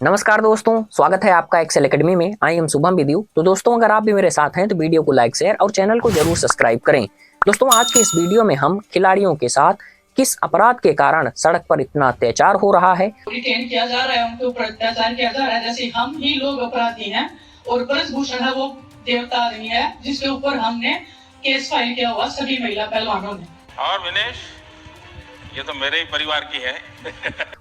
नमस्कार दोस्तों, स्वागत है आपका एक्सेल एकेडमी में। I am Shubham विद्यु। तो दोस्तों, अगर आप भी मेरे साथ हैं तो वीडियो को लाइक, शेयर और चैनल को जरूर सब्सक्राइब करें। दोस्तों, आज के इस वीडियो में हम खिलाड़ियों के साथ किस अपराध के कारण सड़क पर इतना अत्याचार हो रहा है, डिटेन किया जा रहा है, उनके ऊपर अत्याचार किया जा रहा है, जैसे हम ही लोग अपराधी हैं और ब्रजभूषण है वो देवता आदमी है जिसके ऊपर हमने केस फाइल किया हुआ सभी महिला पहलवानों ने। और विनेश, ये तो मेरे ही परिवार की है।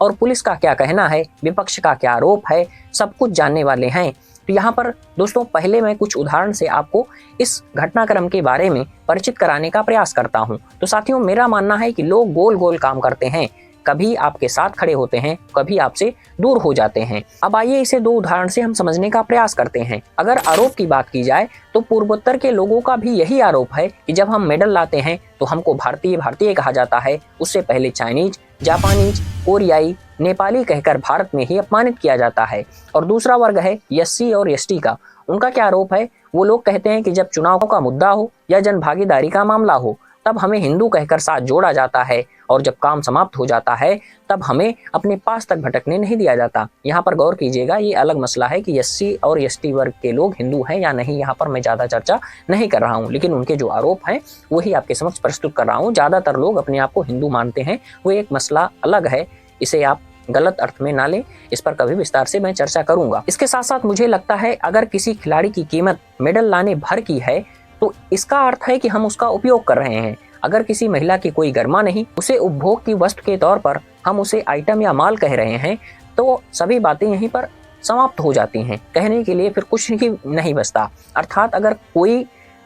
और पुलिस का क्या कहना है, विपक्ष का क्या आरोप है, सब कुछ जानने वाले हैं। तो यहाँ पर दोस्तों, पहले मैं कुछ उदाहरण से आपको इस घटनाक्रम के बारे में परिचित कराने का प्रयास करता हूँ। तो साथियों, मेरा मानना है कि लोग गोल गोल काम करते हैं, कभी आपके साथ खड़े होते हैं, कभी आपसे दूर हो जाते हैं। अब आइए इसे दो उदाहरण से हम समझने का प्रयास करते हैं। अगर आरोप की बात की जाए तो पूर्वोत्तर के लोगों का भी यही आरोप है कि जब हम मेडल लाते हैं तो हमको भारतीय भारतीय कहा जाता है, उससे पहले चाइनीज, जापानीज, कोरियाई, नेपाली कहकर भारत में ही अपमानित किया जाता है। और दूसरा वर्ग है एससी और एसटी का। उनका क्या आरोप है? वो लोग कहते हैं कि जब चुनाव का मुद्दा हो या जन भागीदारी का मामला हो तब हमें हिंदू कहकर साथ जोड़ा जाता है, और जब काम समाप्त हो जाता है तब हमें अपने पास तक भटकने नहीं दिया जाता। यहाँ पर गौर कीजिएगा, ये अलग मसला है कि एससी और एसटी वर्ग के लोग हिंदू हैं या नहीं, यहाँ पर मैं ज़्यादा चर्चा नहीं कर रहा हूँ, लेकिन उनके जो आरोप हैं वही आपके समक्ष प्रस्तुत कर रहा हूँ। ज़्यादातर लोग अपने आप को हिंदू मानते हैं, वो एक मसला अलग है, इसे आप गलत अर्थ में ना लें, इस पर कभी विस्तार से मैं चर्चा करूंगा। इसके साथ साथ मुझे लगता है अगर किसी खिलाड़ी की कीमत मेडल लाने भर की है तो इसका अर्थ है कि हम उसका उपयोग कर रहे हैं। अगर किसी महिला की कोई गरिमा नहीं, उसे उपभोग की वस्तु के तौर पर हम उसे आइटम या माल कह रहे हैं, तो सभी बातें यहीं पर समाप्त हो जाती हैं। कहने के लिए फिर कुछ ही नहीं बचता। अर्थात अगर कोई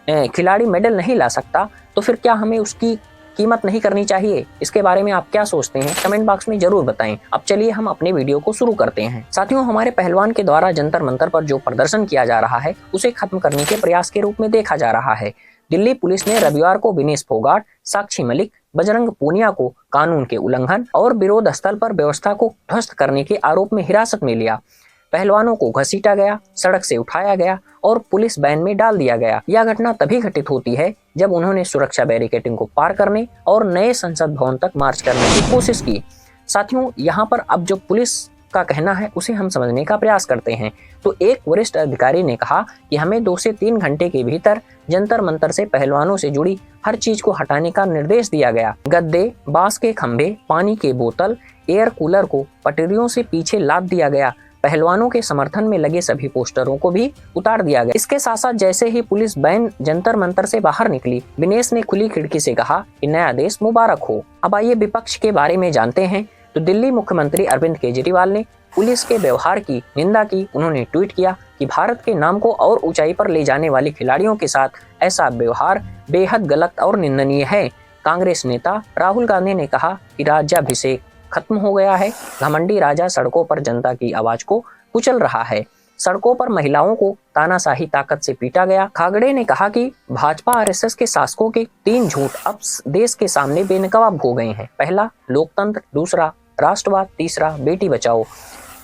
खिलाड़ी मेडल नहीं ला सकता तो फिर क्या हमें उसकी कीमत नहीं करनी चाहिए? इसके बारे में आप क्या सोचते हैं? कमेंट बॉक्स में जरूर बताएं। अब चलिए हम अपने वीडियो को शुरू करते हैं। साथियों, हमारे पहलवान के द्वारा जंतर मंतर पर जो प्रदर्शन किया जा रहा है उसे खत्म करने के प्रयास के रूप में देखा जा रहा है। दिल्ली पुलिस ने रविवार को विनेश फोगाट, साक्षी मलिक, बजरंग पूनिया को कानून के उल्लंघन और विरोध स्थल पर व्यवस्था को ध्वस्त करने के आरोप में हिरासत में लिया। पहलवानों को घसीटा गया, सड़क से उठाया गया और पुलिस वैन में डाल दिया गया। यह घटना तभी घटित होती है जब उन्होंने सुरक्षा बैरिकेडिंग को पार करने और नए संसद भवन तक मार्च करने की कोशिश की। साथियों, यहाँ पर अब जो पुलिस का कहना है उसे हम समझने का प्रयास करते हैं। तो एक वरिष्ठ अधिकारी ने कहा कि हमें 2 से 3 घंटे के भीतर जंतर मंतर से पहलवानों से जुड़ी हर चीज को हटाने का निर्देश दिया गया। गद्दे, बांस के खंभे, पानी के बोतल, एयर कूलर को पटरियों से पीछे लाद दिया गया। पहलवानों के समर्थन में लगे सभी पोस्टरों को भी उतार दिया गया। इसके साथ साथ जैसे ही पुलिस वैन जंतर मंतर से बाहर निकली, विनेश ने खुली खिड़की से कहा कि नया देश मुबारक हो। अब आइए विपक्ष के बारे में जानते हैं। तो दिल्ली मुख्यमंत्री अरविंद केजरीवाल ने पुलिस के व्यवहार की निंदा की। उन्होंने ट्वीट किया कि भारत के नाम को और ऊंचाई पर ले जाने वाले खिलाड़ियों के साथ ऐसा व्यवहार बेहद गलत और निंदनीय है। कांग्रेस नेता राहुल गांधी ने कहा कि राज्याभिषेक खत्म हो गया है। घमंडी राजा सड़कों पर जनता की आवाज को कुचल रहा है। सड़कों पर महिलाओं को तानाशाही ताकत से पीटा गया। खागड़े ने कहा कि भाजपा आरएसएस के शासकों के 3 झूठ अब देश के सामने बेनकाब हो गए हैं। पहला लोकतंत्र, दूसरा राष्ट्रवाद, तीसरा बेटी बचाओ।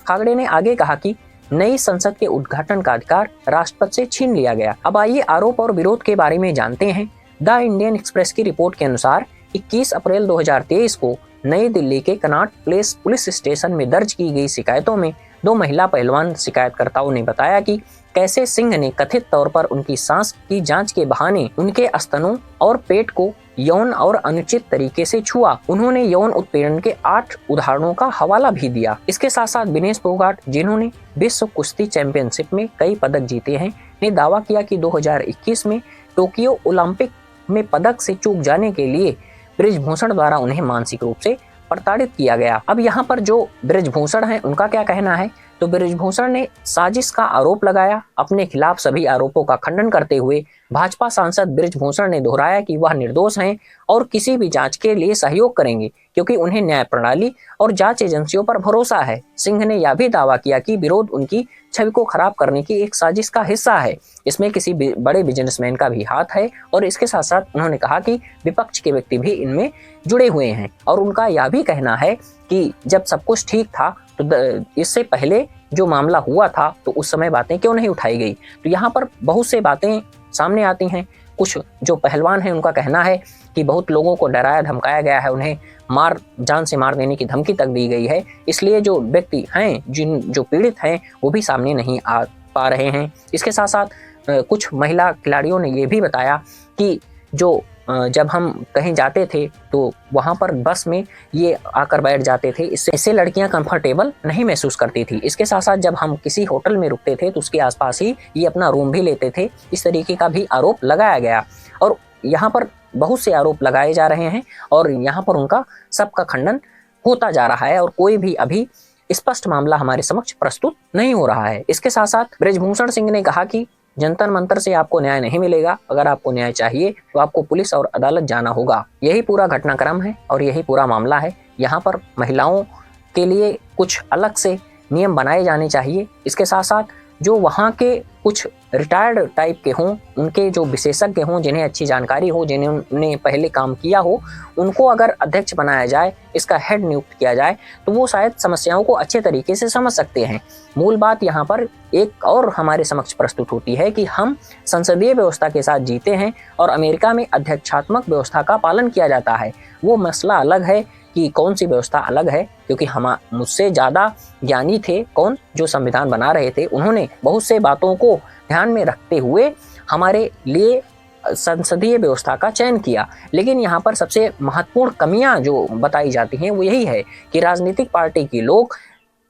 खागड़े ने आगे कहा कि नई संसद के उद्घाटन का अधिकार राष्ट्रपति से छीन लिया गया। अब आइए आरोप और विरोध के बारे में जानते हैं। द इंडियन एक्सप्रेस की रिपोर्ट के अनुसार 21 अप्रैल 2023 को नई दिल्ली के कनॉट प्लेस पुलिस स्टेशन में दर्ज की गई शिकायतों में 2 महिला पहलवान शिकायतकर्ताओं ने बताया कि कैसे सिंह ने कथित तौर पर उनकी सांस की जांच के बहाने उनके स्तनों और पेट को यौन और अनुचित तरीके से छुआ। उन्होंने यौन उत्पीड़न के 8 उदाहरणों का हवाला भी दिया। इसके साथ साथ विनेश फोगाट, जिन्होंने विश्व कुश्ती चैंपियनशिप में कई पदक जीते हैं, ने दावा किया कि 2021 में टोक्यो ओलंपिक में पदक से चूक जाने के लिए ब्रिजभूषण द्वारा उन्हें मानसिक रूप से प्रताड़ित किया गया। अब यहाँ पर जो ब्रिजभूषण है उनका क्या कहना है? तो ब्रिजभूषण ने साजिश का आरोप लगाया। अपने खिलाफ सभी आरोपों का खंडन करते हुए भाजपा सांसद ब्रिजभूषण ने दोहराया कि वह निर्दोष हैं और किसी भी जांच के लिए सहयोग करेंगे, क्योंकि उन्हें न्याय प्रणाली और जांच एजेंसियों पर भरोसा है। सिंह ने यह भी दावा किया कि विरोध उनकी छवि को खराब करने की एक साजिश का हिस्सा है। इसमें किसी बड़े बिजनेसमैन का भी हाथ है। और इसके साथ साथ उन्होंने कहा कि विपक्ष के व्यक्ति भी इनमें जुड़े हुए हैं। और उनका यह भी कहना है कि जब सब कुछ ठीक था तो इससे पहले जो मामला हुआ था तो उस समय बातें क्यों नहीं उठाई गई। तो यहाँ पर बहुत से बातें सामने आती हैं। कुछ जो पहलवान हैं उनका कहना है कि बहुत लोगों को डराया धमकाया गया है, उन्हें जान से मार देने की धमकी तक दी गई है, इसलिए जो व्यक्ति हैं जो पीड़ित हैं वो भी सामने नहीं आ पा रहे हैं। इसके साथ साथ कुछ महिला खिलाड़ियों ने ये भी बताया कि जब हम कहीं जाते थे तो वहाँ पर बस में ये आकर बैठ जाते थे, इससे लड़कियाँ कंफर्टेबल नहीं महसूस करती थी। इसके साथ साथ जब हम किसी होटल में रुकते थे तो उसके आसपास ही ये अपना रूम भी लेते थे। इस तरीके का भी आरोप लगाया गया और यहाँ पर बहुत से आरोप लगाए जा रहे हैं और यहाँ पर उनका सबका खंडन होता जा रहा है और कोई भी अभी स्पष्ट मामला हमारे समक्ष प्रस्तुत नहीं हो रहा है। इसके साथ साथ बृजभूषण सिंह ने कहा कि जंतर मंतर से आपको न्याय नहीं मिलेगा, अगर आपको न्याय चाहिए तो आपको पुलिस और अदालत जाना होगा। यही पूरा घटनाक्रम है और यही पूरा मामला है। यहाँ पर महिलाओं के लिए कुछ अलग से नियम बनाए जाने चाहिए। इसके साथ साथ जो वहाँ के कुछ रिटायर्ड टाइप के हों, उनके जो विशेषज्ञ हों, जिन्हें अच्छी जानकारी हो, जिन्होंने पहले काम किया हो, उनको अगर अध्यक्ष बनाया जाए, इसका हेड नियुक्त किया जाए तो वो शायद समस्याओं को अच्छे तरीके से समझ सकते हैं। मूल बात यहाँ पर एक और हमारे समक्ष प्रस्तुत होती है कि हम संसदीय व्यवस्था के साथ जीते हैं और अमेरिका में अध्यक्षात्मक व्यवस्था का पालन किया जाता है। वो मसला अलग है कि कौन सी व्यवस्था अलग है, क्योंकि हम मुझसे ज़्यादा ज्ञानी थे कौन जो संविधान बना रहे थे, उन्होंने बहुत से बातों को ध्यान में रखते हुए हमारे लिए संसदीय व्यवस्था का चयन किया। लेकिन यहाँ पर सबसे महत्वपूर्ण कमियां जो बताई जाती हैं वो यही है कि राजनीतिक पार्टी के लोग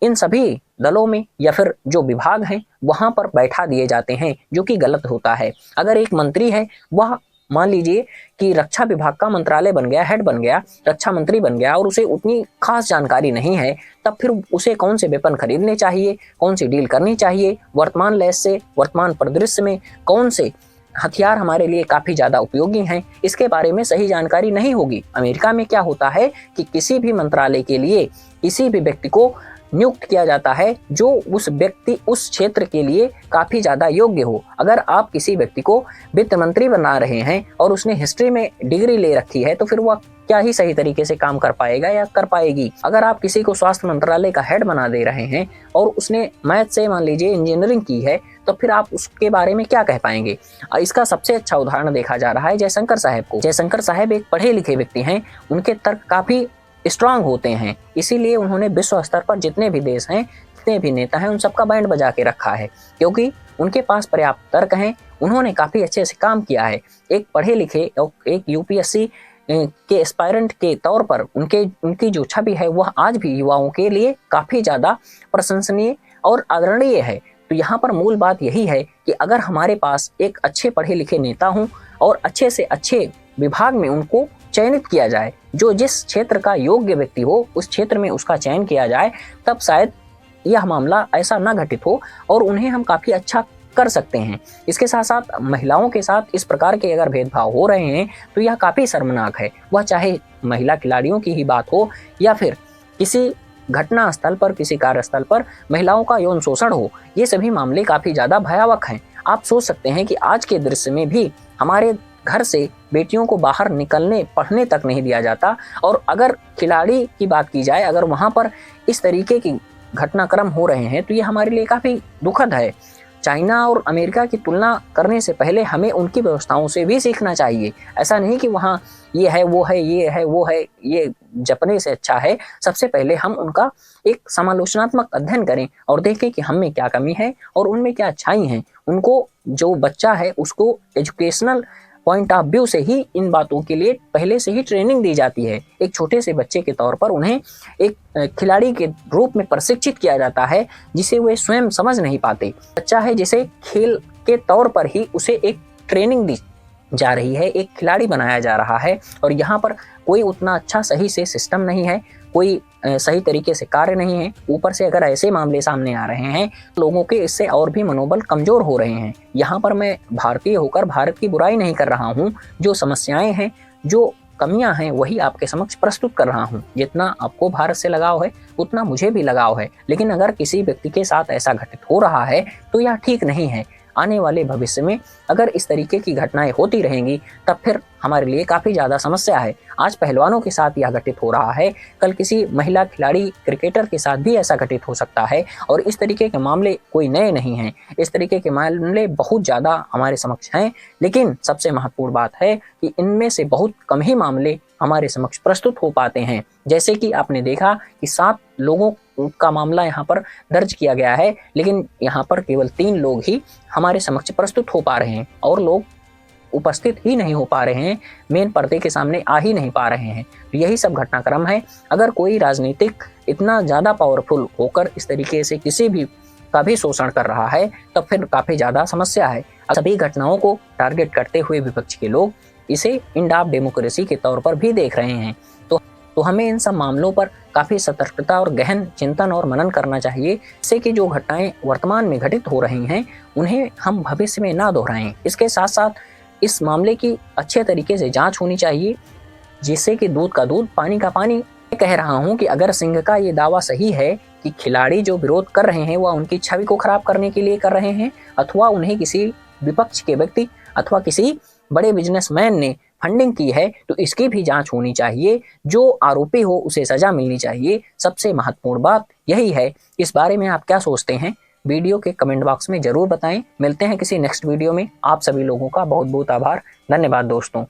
इन सभी दलों में या फिर जो विभाग हैं वहाँ पर बैठा दिए जाते हैं, जो कि गलत होता है। अगर एक मंत्री है, वह मान लीजिए कि रक्षा विभाग का मंत्रालय बन गया, हेड बन गया, रक्षा मंत्री बन गया और उसे उतनी खास जानकारी नहीं है, तब फिर उसे कौन से वेपन खरीदने चाहिए, कौन सी डील करनी चाहिए, वर्तमान लैस से वर्तमान परिदृश्य में कौन से हथियार हमारे लिए काफ़ी ज़्यादा उपयोगी हैं, इसके बारे में सही जानकारी नहीं होगी। अमेरिका में क्या होता है कि किसी भी मंत्रालय के लिए किसी भी व्यक्ति को नियुक्त किया जाता है जो उस व्यक्ति उस क्षेत्र के लिए काफ़ी ज़्यादा योग्य हो। अगर आप किसी व्यक्ति को वित्त मंत्री बना रहे हैं और उसने हिस्ट्री में डिग्री ले रखी है तो फिर वह क्या ही सही तरीके से काम कर पाएगा या कर पाएगी। अगर आप किसी को स्वास्थ्य मंत्रालय का हेड बना दे रहे हैं और उसने मैथ से मान लीजिए इंजीनियरिंग की है, तो फिर आप उसके बारे में क्या कह पाएंगे। इसका सबसे अच्छा उदाहरण देखा जा रहा है जयशंकर साहब को। जयशंकर साहब एक पढ़े लिखे व्यक्ति हैं, उनके तर्क काफ़ी स्ट्रांग होते हैं, इसीलिए उन्होंने विश्व स्तर पर जितने भी देश हैं, जितने भी नेता हैं, उन सबका बैंड बजा के रखा है, क्योंकि उनके पास पर्याप्त तर्क हैं। उन्होंने काफ़ी अच्छे से काम किया है। एक पढ़े लिखे और एक यूपीएससी के एस्पायरेंट के तौर पर उनकी जो छवि है वह आज भी युवाओं के लिए काफ़ी ज़्यादा प्रशंसनीय और आदरणीय है। तो यहाँ पर मूल बात यही है कि अगर हमारे पास एक अच्छे पढ़े लिखे नेता हों और अच्छे से अच्छे विभाग में उनको चयनित किया जाए, जो जिस क्षेत्र का योग्य व्यक्ति हो उस क्षेत्र में उसका चयन किया जाए, तब शायद यह मामला ऐसा ना घटित हो और उन्हें हम काफ़ी अच्छा कर सकते हैं। इसके साथ साथ महिलाओं के साथ इस प्रकार के अगर भेदभाव हो रहे हैं तो यह काफ़ी शर्मनाक है। वह चाहे महिला खिलाड़ियों की ही बात हो या फिर किसी घटना स्थल पर, किसी कार्यस्थल पर महिलाओं का यौन शोषण हो, ये सभी मामले काफ़ी ज़्यादा भयावह हैं। आप सोच सकते हैं कि आज के दृश्य में भी हमारे घर से बेटियों को बाहर निकलने पढ़ने तक नहीं दिया जाता, और अगर खिलाड़ी की बात की जाए, अगर वहाँ पर इस तरीके की घटनाक्रम हो रहे हैं तो ये हमारे लिए काफ़ी दुखद है। चाइना और अमेरिका की तुलना करने से पहले हमें उनकी व्यवस्थाओं से भी सीखना चाहिए। ऐसा नहीं कि वहाँ ये है वो है, ये है वो है, ये जपने से अच्छा है। सबसे पहले हम उनका एक समालोचनात्मक अध्ययन करें और देखें कि हम में क्या कमी है और उनमें क्या अच्छाई हैं। उनको जो बच्चा है उसको एजुकेशनल पॉइंट ऑफ व्यू से ही इन बातों के लिए पहले से ही ट्रेनिंग दी जाती है। एक छोटे से बच्चे के तौर पर उन्हें एक खिलाड़ी के रूप में प्रशिक्षित किया जाता है जिसे वे स्वयं समझ नहीं पाते। बच्चा है जिसे खेल के तौर पर ही उसे एक ट्रेनिंग दी जा रही है, एक खिलाड़ी बनाया जा रहा है, और यहाँ पर कोई उतना अच्छा सही से सिस्टम नहीं है, कोई सही तरीके से कार्य नहीं है। ऊपर से अगर ऐसे मामले सामने आ रहे हैं लोगों के, इससे और भी मनोबल कमजोर हो रहे हैं। यहाँ पर मैं भारतीय होकर भारत की बुराई नहीं कर रहा हूँ, जो समस्याएं हैं, जो कमियां हैं, वही आपके समक्ष प्रस्तुत कर रहा हूँ। जितना आपको भारत से लगाव है उतना मुझे भी लगाव है, लेकिन अगर किसी व्यक्ति के साथ ऐसा घटित हो रहा है तो यह ठीक नहीं है। आने वाले भविष्य में अगर इस तरीके की घटनाएं होती रहेंगी तब फिर हमारे लिए काफ़ी ज़्यादा समस्या है। आज पहलवानों के साथ यह घटित हो रहा है, कल किसी महिला खिलाड़ी क्रिकेटर के साथ भी ऐसा घटित हो सकता है। और इस तरीके के मामले कोई नए नहीं हैं, इस तरीके के मामले बहुत ज़्यादा हमारे समक्ष हैं। लेकिन सबसे महत्वपूर्ण बात है कि इनमें से बहुत कम ही मामले हमारे समक्ष प्रस्तुत हो पाते हैं। जैसे कि आपने देखा कि 7 लोगों का मामला यहाँ पर दर्ज किया गया है, लेकिन यहाँ पर केवल 3 लोग ही हमारे समक्ष प्रस्तुत हो पा रहे हैं और लोग उपस्थित ही नहीं हो पा रहे हैं, मेन पर्दे के सामने आ ही नहीं पा रहे हैं। तो यही सब घटनाक्रम है। अगर कोई राजनीतिक इतना ज़्यादा पावरफुल होकर इस तरीके से किसी भी का भी शोषण कर रहा है तब फिर काफ़ी ज़्यादा समस्या है। सभी घटनाओं को टारगेट करते हुए विपक्ष के लोग इसे इंड ऑफ डेमोक्रेसी के तौर पर भी देख रहे हैं। तो हमें इन सब मामलों पर काफ़ी सतर्कता और गहन चिंतन और मनन करना चाहिए, जिससे कि जो घटनाएं वर्तमान में घटित हो रही हैं उन्हें हम भविष्य में ना दोहराएं। इसके साथ साथ इस मामले की अच्छे तरीके से जांच होनी चाहिए, जिससे कि दूध का दूध पानी का पानी। मैं कह रहा हूं कि अगर सिंह का ये दावा सही है कि खिलाड़ी जो विरोध कर रहे हैं वह उनकी छवि को खराब करने के लिए कर रहे हैं, अथवा उन्हें किसी विपक्ष के व्यक्ति अथवा किसी बड़े बिजनेसमैन ने फंडिंग की है, तो इसकी भी जांच होनी चाहिए। जो आरोपी हो उसे सजा मिलनी चाहिए। सबसे महत्वपूर्ण बात यही है। इस बारे में आप क्या सोचते हैं वीडियो के कमेंट बॉक्स में जरूर बताएं। मिलते हैं किसी नेक्स्ट वीडियो में। आप सभी लोगों का बहुत बहुत आभार। धन्यवाद दोस्तों।